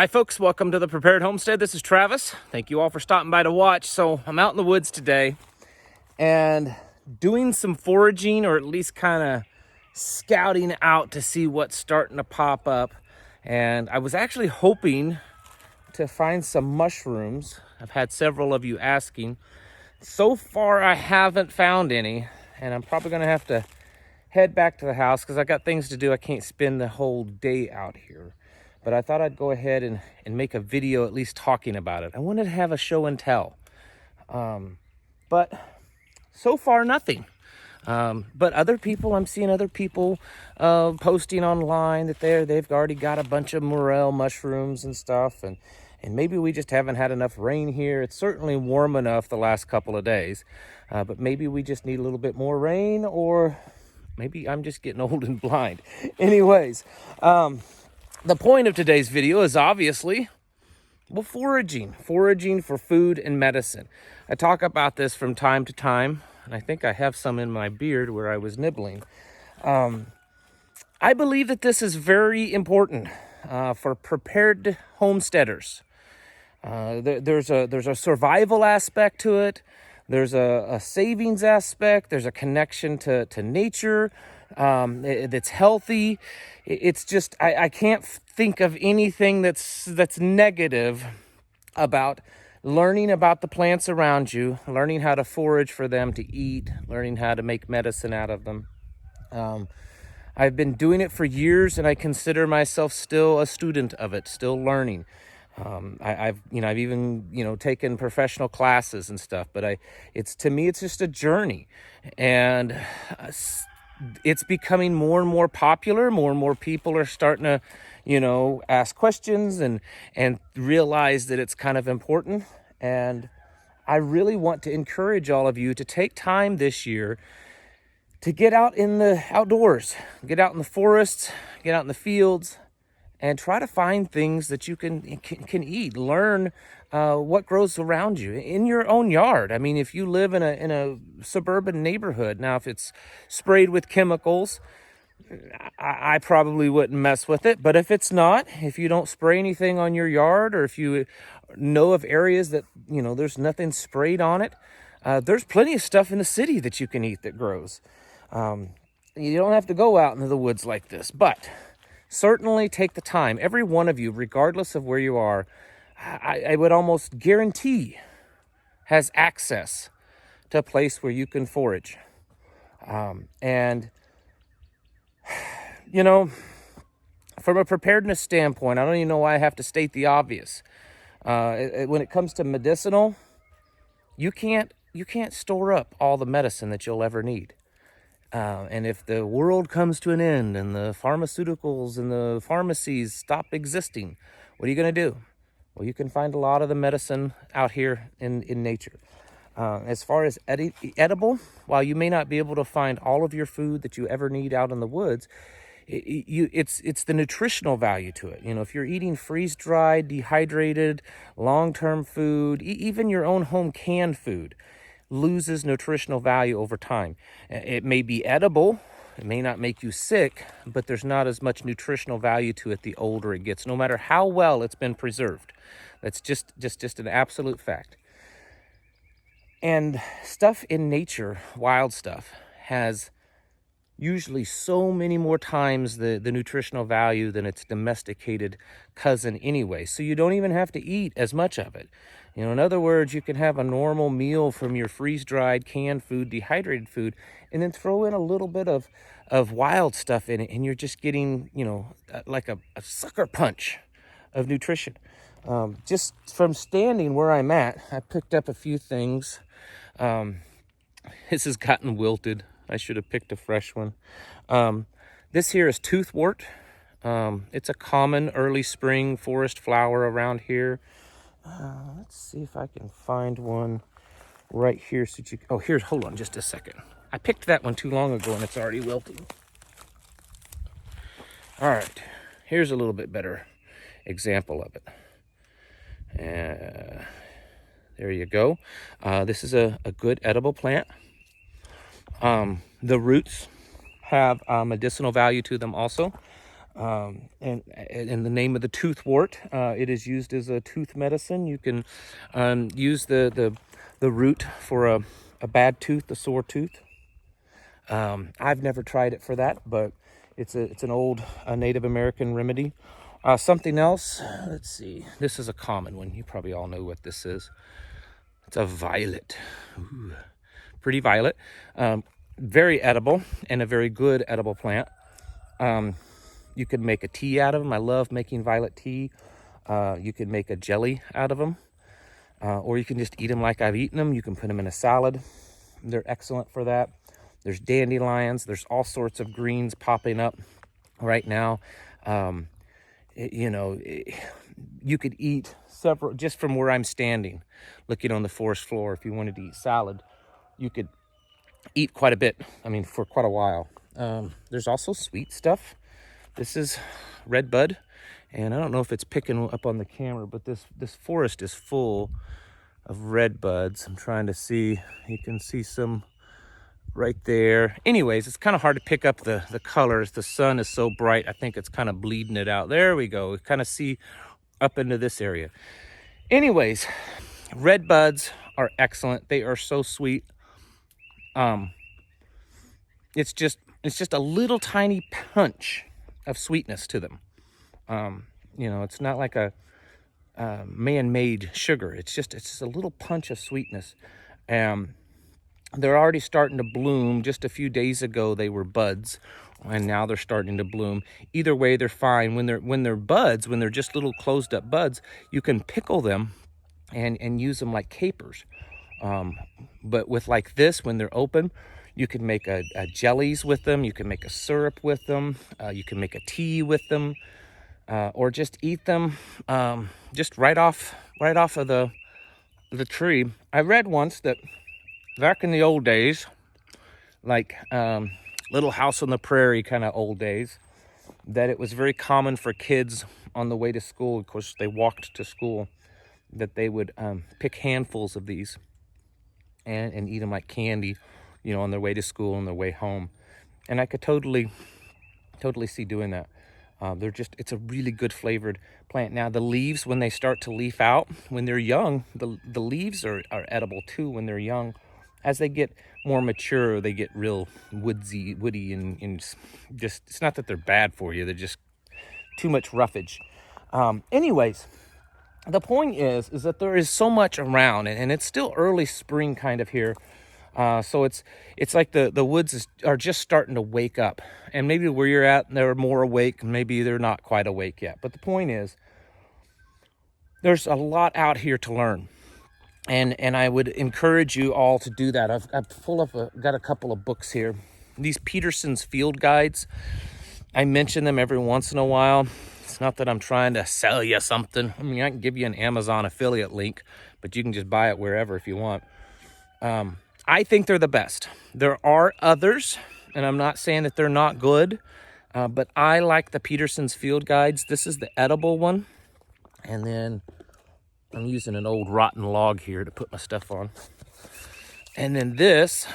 Hi folks, welcome to the Prepared Homestead. This is Travis. Thank you all for stopping by to watch. So I'm out in the woods today and doing some foraging, or at least kind of scouting out to see what's starting to pop up. And I was actually hoping to find some mushrooms. I've had several of you asking. So far I haven't found any, and I'm probably gonna have to head back to the house because I got things to do. I can't spend the whole day out here. But I thought I'd go ahead and make a video at least talking about it. I wanted to have a show and tell. But so far, nothing. But other people, I'm seeing other people posting online that they've already got a bunch of morel mushrooms and stuff. And maybe we just haven't had enough rain here. It's certainly warm enough the last couple of days. But maybe we just need a little bit more rain, or maybe I'm just getting old and blind. Anyways, the point of today's video is obviously, foraging for food and medicine. I talk about this from time to time, and I think I have some in my beard where I was nibbling. I believe that this is very important for prepared homesteaders. There's a survival aspect to it. There's a savings aspect. There's a connection to nature that's healthy. It's just, I can't think of anything that's negative about learning about the plants around you, learning how to forage for them to eat, learning how to make medicine out of them. I've been doing it for years, and I consider myself still a student of it, still learning. I've even taken professional classes and stuff, but to me it's just a journey, and it's becoming more and more popular. More and more people are starting to, ask questions and realize that it's kind of important. And I really want to encourage all of you to take time this year to get out in the outdoors, get out in the forests, get out in the fields, and try to find things that you can eat. Learn what grows around you in your own yard. I mean, if you live in a suburban neighborhood, now if it's sprayed with chemicals, I probably wouldn't mess with it. But if it's not, if you don't spray anything on your yard, or if you know of areas that there's nothing sprayed on it, there's plenty of stuff in the city that you can eat that grows. You don't have to go out into the woods like this, but certainly take the time. Every one of you, regardless of where you are, I would almost guarantee has access to a place where you can forage. And from a preparedness standpoint, I don't even know why I have to state the obvious. When it comes to medicinal, you can't store up all the medicine that you'll ever need. And if the world comes to an end and the pharmaceuticals and the pharmacies stop existing, what are you going to do? Well, you can find a lot of the medicine out here in nature. As far as edible, while you may not be able to find all of your food that you ever need out in the woods, it's the nutritional value to it. If you're eating freeze-dried, dehydrated, long-term food, even your own home canned food loses nutritional value over time. It may be edible, it may not make you sick, but there's not as much nutritional value to it the older it gets, no matter how well it's been preserved. That's just an absolute fact. And stuff in nature, wild stuff, has usually so many more times the nutritional value than its domesticated cousin anyway. So you don't even have to eat as much of it. In other words, you can have a normal meal from your freeze-dried, canned food, dehydrated food, and then throw in a little bit of wild stuff in it, and you're just getting, like a sucker punch of nutrition. Just from standing where I'm at, I picked up a few things. This has gotten wilted. I should have picked a fresh one. This here is toothwort. It's a common early spring forest flower around here. Let's see if I can find one right here. Hold on just a second. I picked that one too long ago and it's already wilting. All right, here's a little bit better example of it. There you go. This is a good edible plant. The roots have medicinal value to them also. And in the name of the toothwort, it is used as a tooth medicine. You can use the root for a bad tooth, a sore tooth. I've never tried it for that, but it's an old Native American remedy. Something else, let's see. This is a common one. You probably all know what this is. It's a violet. Ooh, pretty violet. Very edible and a very good edible plant. You can make a tea out of them. I love making violet tea. You can make a jelly out of them. Or you can just eat them like I've eaten them. You can put them in a salad. They're excellent for that. There's dandelions. There's all sorts of greens popping up right now. You could eat several, just from where I'm standing, looking on the forest floor. If you wanted to eat salad, you could eat quite a bit. I mean, for quite a while. There's also sweet stuff. This is red bud, and I don't know if it's picking up on the camera, but this forest is full of red buds. I'm trying to see. You can see some right there. Anyways, it's kind of hard to pick up the colors. The sun is so bright, I think it's kind of bleeding it out. There we go. We kind of see up into this area. Anyways, red buds are excellent. They are so sweet. It's just a little tiny punch of sweetness to them. It's not like a man-made sugar. It's just a little punch of sweetness. They're already starting to bloom. Just a few days ago, they were buds, and now they're starting to bloom. Either way, they're fine. When they're buds, when they're just little closed-up buds, you can pickle them and use them like capers. But with like this, when they're open, you can make a jellies with them. You can make a syrup with them. You can make a tea with them, or just eat them just right off of the tree. I read once that back in the old days, like Little House on the Prairie kind of old days, that it was very common for kids on the way to school, of course they walked to school, that they would pick handfuls of these and eat them like candy, on their way to school, on their way home. And I could totally see doing that. It's a really good flavored plant. Now the leaves, when they start to leaf out, when they're young, the leaves are edible too when they're young. As they get more mature, they get real woody, and just, it's not that they're bad for you, they're just too much roughage. Anyways, the point is that there is so much around, and it's still early spring kind of here. So it's like the woods are just starting to wake up, and maybe where you're at, they're more awake. Maybe they're not quite awake yet. But the point is, there's a lot out here to learn, and I would encourage you all to do that. I've got a couple of books here. These Peterson's field guides, I mention them every once in a while. It's not that I'm trying to sell you something. I mean, I can give you an Amazon affiliate link, but you can just buy it wherever if you want. I think they're the best. There are others, and I'm not saying that they're not good, but I like the Peterson's field guides. This is the edible one, and then I'm using an old rotten log here to put my stuff on. And then this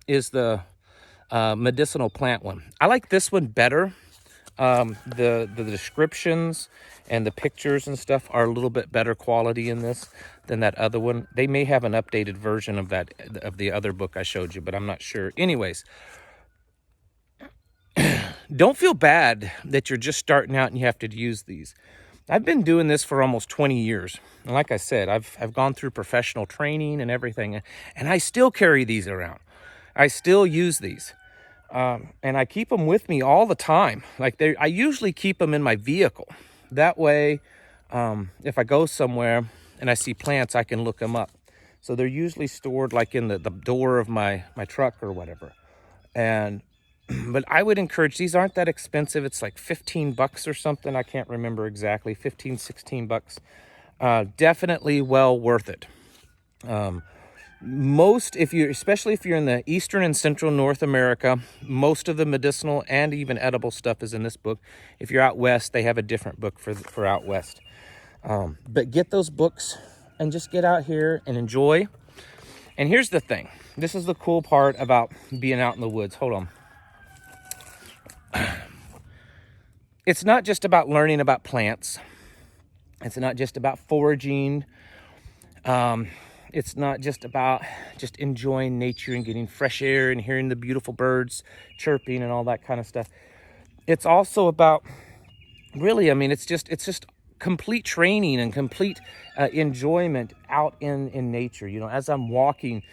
is the medicinal plant one. I like this one better. The descriptions and the pictures and stuff are a little bit better quality in this than that other one. They may have an updated version of the other book I showed you, but I'm not sure. Anyways, don't feel bad that you're just starting out and you have to use these. I've been doing this for almost 20 years. And like I said, I've gone through professional training and everything, and I still carry these around. I still use these. And I keep them with me all the time. I usually keep them in my vehicle. That way, if I go somewhere and I see plants, I can look them up. So they're usually stored like in the door of my truck or whatever. But I would encourage, these aren't that expensive. It's like $15 or something. I can't remember exactly, 15, $16. Definitely well worth it. Especially if you're in the eastern and central North America, most of the medicinal and even edible stuff is in this book. If you're out west, they have a different book for out west. But get those books and just get out here and enjoy. And here's the thing. This is the cool part about being out in the woods. Hold on. it's not just about learning about plants. It's not just about foraging. It's not just about just enjoying nature and getting fresh air and hearing the beautiful birds chirping and all that kind of stuff. It's also about, really, I mean, it's just complete training and complete enjoyment out in nature. You know, as I'm walking,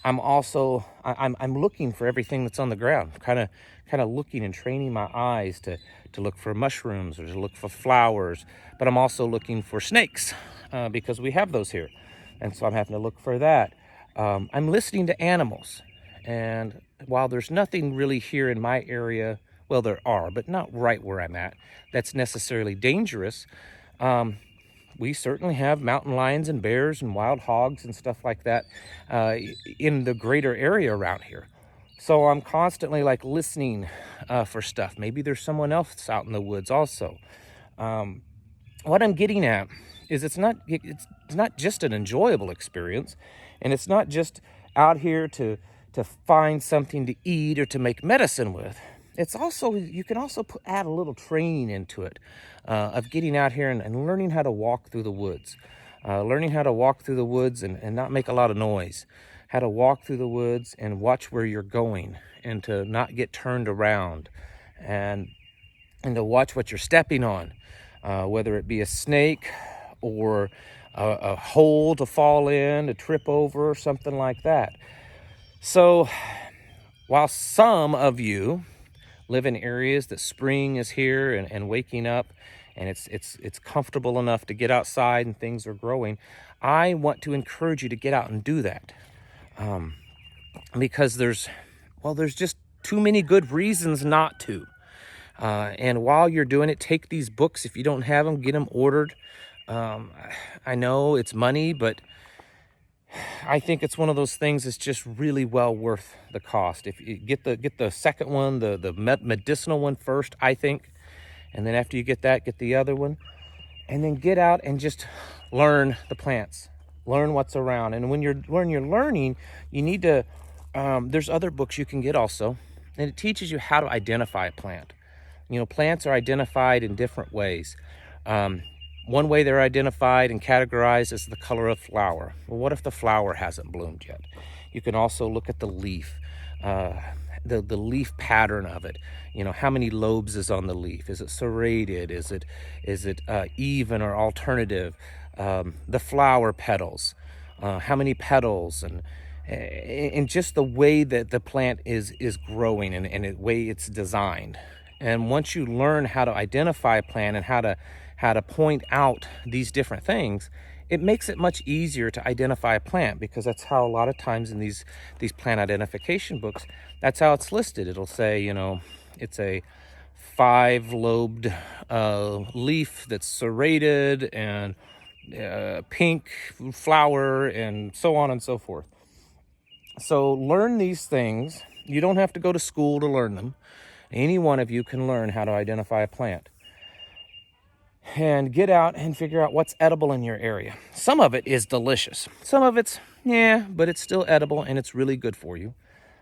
I'm also I'm looking for everything that's on the ground, kind of looking and training my eyes to look for mushrooms or to look for flowers. But I'm also looking for snakes because we have those here, and so I'm having to look for that. I'm listening to animals, and while there's nothing really here in my area, well, there are, but not right where I'm at, that's necessarily dangerous. We certainly have mountain lions and bears and wild hogs and stuff like that in the greater area around here. So I'm constantly like listening for stuff. Maybe there's someone else out in the woods also. What I'm getting at is it's not just an enjoyable experience, and it's not just out here to find something to eat or to make medicine with. It's also, you can also add a little training into it of getting out here and learning how to walk through the woods. Learning how to walk through the woods and not make a lot of noise. How to walk through the woods and watch where you're going and to not get turned around and to watch what you're stepping on, whether it be a snake or a hole to fall in, to trip over, or something like that. So while some of you live in areas that spring is here and waking up and it's comfortable enough to get outside and things are growing, I want to encourage you to get out and do that. Because there's just too many good reasons not to. And while you're doing it, take these books. If you don't have them, get them ordered. I know it's money, but I think it's one of those things that's just really well worth the cost. If you get the second one, the medicinal one first, I think, and then after you get that, get the other one, and then get out and just learn the plants, learn what's around. And when you're learning, you need to. There's other books you can get also, and it teaches you how to identify a plant. You know, plants are identified in different ways. One way they're identified and categorized is the color of flower. Well, what if the flower hasn't bloomed yet? You can also look at the leaf, the leaf pattern of it. You know, how many lobes is on the leaf? Is it serrated? Is it even or alternative? The flower petals, how many petals, and just the way that the plant is growing and the way it's designed. And once you learn how to identify a plant and how to point out these different things, it makes it much easier to identify a plant, because that's how a lot of times in these plant identification books, that's how it's listed. It'll say, you know, it's a 5-lobed leaf that's serrated and pink flower and so on and so forth. So learn these things. You don't have to go to school to learn them. Any one of you can learn how to identify a plant. And get out and figure out what's edible in your area. Some of it is delicious. Some of it's, but it's still edible and it's really good for you.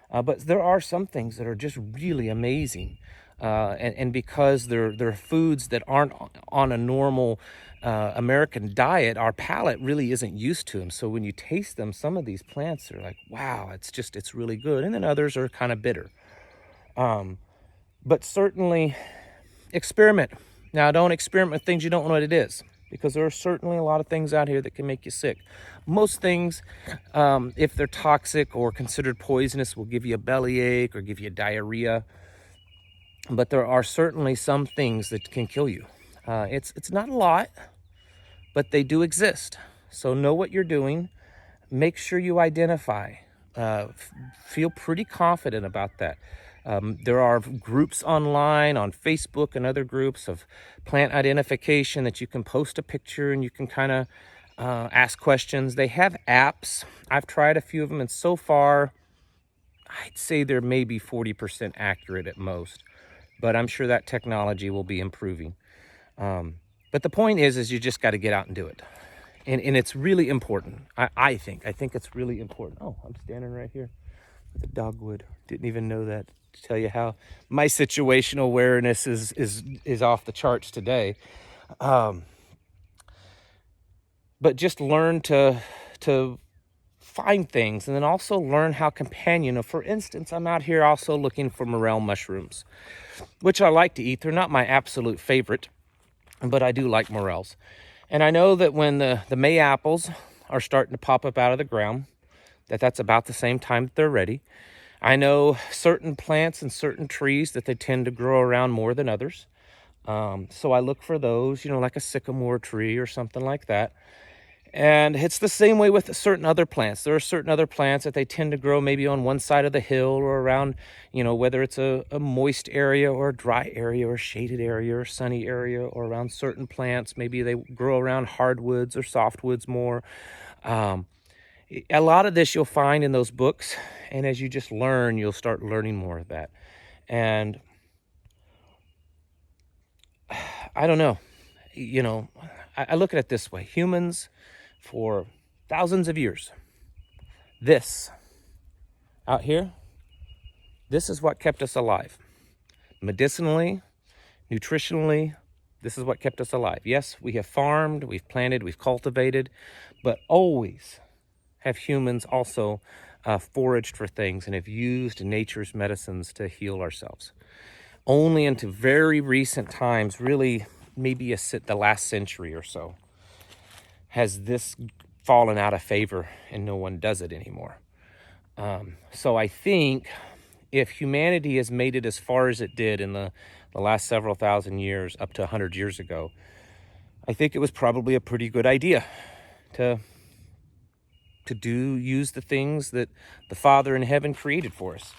But there are some things that are just really amazing. And because they're foods that aren't on a normal American diet, our palate really isn't used to them. So when you taste them, some of these plants are like, wow, it's really good. And then others are kind of bitter. But certainly experiment. Now, don't experiment with things you don't know what it is, because there are certainly a lot of things out here that can make you sick. Most things, if they're toxic or considered poisonous, will give you a bellyache or give you diarrhea. But there are certainly some things that can kill you. It's not a lot, but they do exist. So know what you're doing. Make sure you identify. Feel pretty confident about that. There are groups online on Facebook and other groups of plant identification that you can post a picture and you can kind of ask questions. They have apps. I've tried a few of them, and so far, I'd say they're maybe 40% accurate at most. But I'm sure that technology will be improving. But the point is you just got to get out and do it. And it's really important. I think it's really important. Oh, I'm standing right here with a dogwood. Didn't even know that. to tell you how my situational awareness is off the charts today. But just learn to find things, and then also learn how companion. For instance, I'm out here also looking for morel mushrooms, which I like to eat. They're not my absolute favorite, but I do like morels. And I know that when the May apples are starting to pop up out of the ground, that's about the same time that they're ready. I know certain plants and certain trees that they tend to grow around more than others. So I look for those, like a sycamore tree or something like that. And it's the same way with certain other plants. There are certain other plants that they tend to grow maybe on one side of the hill or around, whether it's a moist area or a dry area or a shaded area or sunny area, or around certain plants. Maybe they grow around hardwoods or softwoods more. A lot of this you'll find in those books. And as you just learn, you'll start learning more of that. And I don't know, I look at it this way. Humans, for thousands of years, this out here, this is what kept us alive. Medicinally, nutritionally, this is what kept us alive. Yes, we have farmed, we've planted, we've cultivated, but always have humans also foraged for things and have used nature's medicines to heal ourselves. Only into very recent times, really maybe the last century or so, has this fallen out of favor and no one does it anymore. So I think if humanity has made it as far as it did in the last several thousand years, up to 100 years ago, I think it was probably a pretty good idea to use the things that the Father in heaven created for us.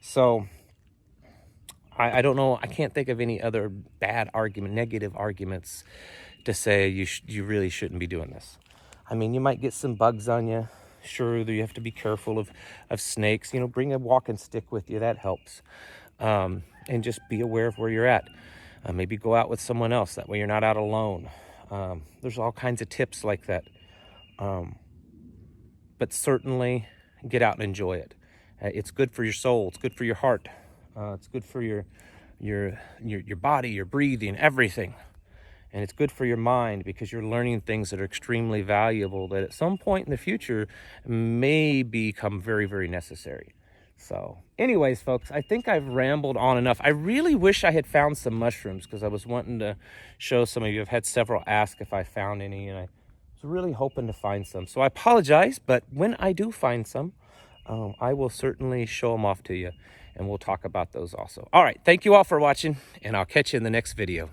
So I don't know, I can't think of any other negative arguments to say you really shouldn't be doing this. I mean, you might get some bugs on you. Sure, you have to be careful of snakes. Bring a walking stick with you, that helps. And just be aware of where you're at. Maybe go out with someone else, that way you're not out alone. There's all kinds of tips like that. But certainly get out and enjoy it. It's good for your soul, it's good for your heart. It's good for your body, your breathing, everything. And it's good for your mind, because you're learning things that are extremely valuable that at some point in the future may become very, very necessary. So anyways, folks, I think I've rambled on enough. I really wish I had found some mushrooms, because I was wanting to show some of you. I've had several ask if I found any, and I was really hoping to find some. So I apologize, but when I do find some, I will certainly show them off to you, and we'll talk about those also. All right, thank you all for watching, and I'll catch you in the next video.